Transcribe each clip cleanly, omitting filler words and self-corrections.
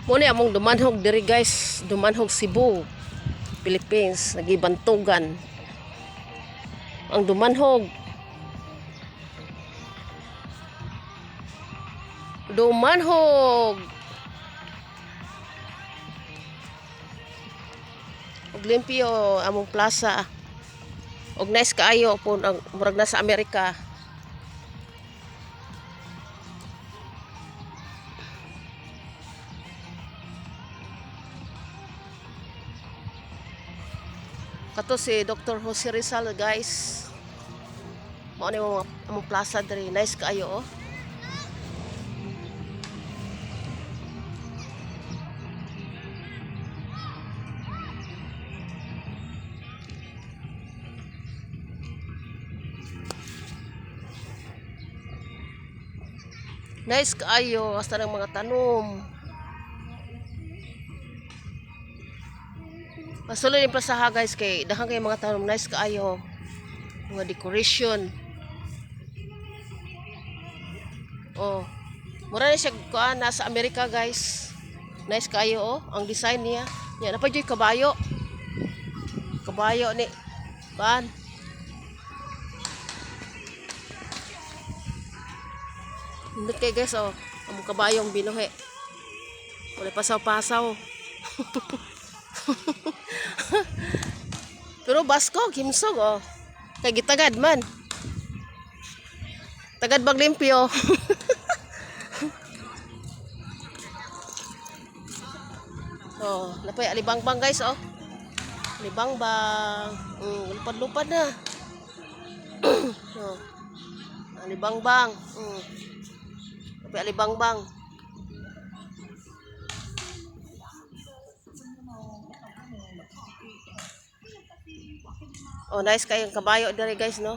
Muna among dumanhog diri guys, dumanhog Cebu, Philippines, nagibantugan. Ang dumanhog. Dumanhog. Og limpyo among plaza. Og nice kaayo po ang murag na sa Amerika. Kato si Dr. Jose Rizal guys. Mao ni among plaza diri, nice kaayo oh. Nice kaayo hasta ng mga tanom. Masulo ni plaza guys kay daghang kay mga tanom, nice kaayo. Mga decoration. Oh. Mura na siya kuan sa Amerika guys. Nice kaayo oh, ang design niya. Yan na pa joy kabayo. Kabayo ni ban. Hindi kay guys oh, ang kabayong binuhi. Wala pasaw-pasaw. Pero basko, kimsog oh. Kay gitagad man. Tagad bag limpyo. Oh, napay alibangbang guys oh. Alibangbang. Lupad-lupad na. Oh. Alibangbang. Napay alibangbang. Oh, nice kayong kabayo dere guys no.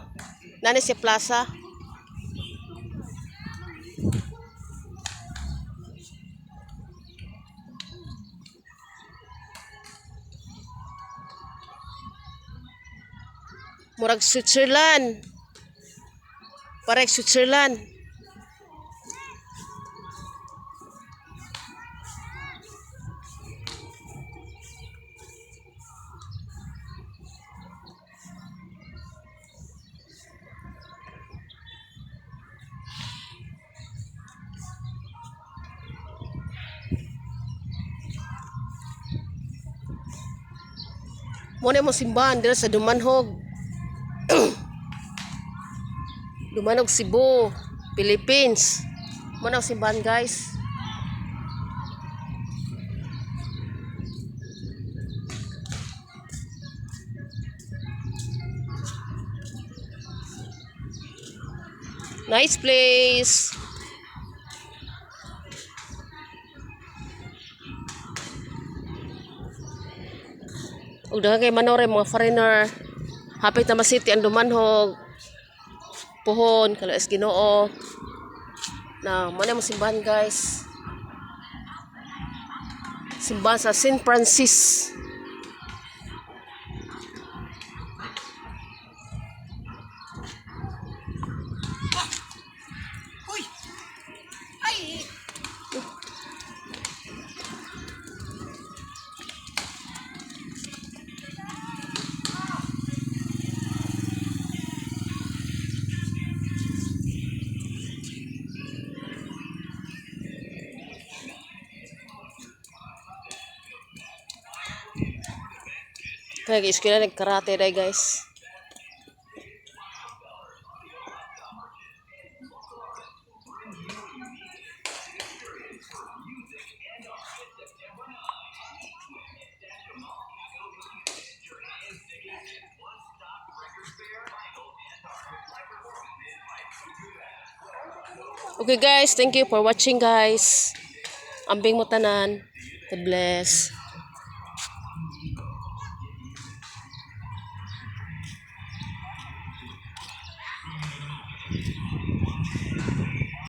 Nani si plaza. Murag Switzerland. Parek Switzerland. Muna mo simbahan dito sa Dumanhog. Dumanhog Cebu, Philippines. Muna mo simbahan guys. Nice place. Ug daghang kay manore mga foreigner. Hapit na city ang Dumanhog. Puhon kalo es Ginoo. Na mo na mo simbahan guys. Simbahan sa St. Francis. Kaya iskila nag-karate day guys. Okay guys, thank you for watching guys. Ambing mo tanan. God bless.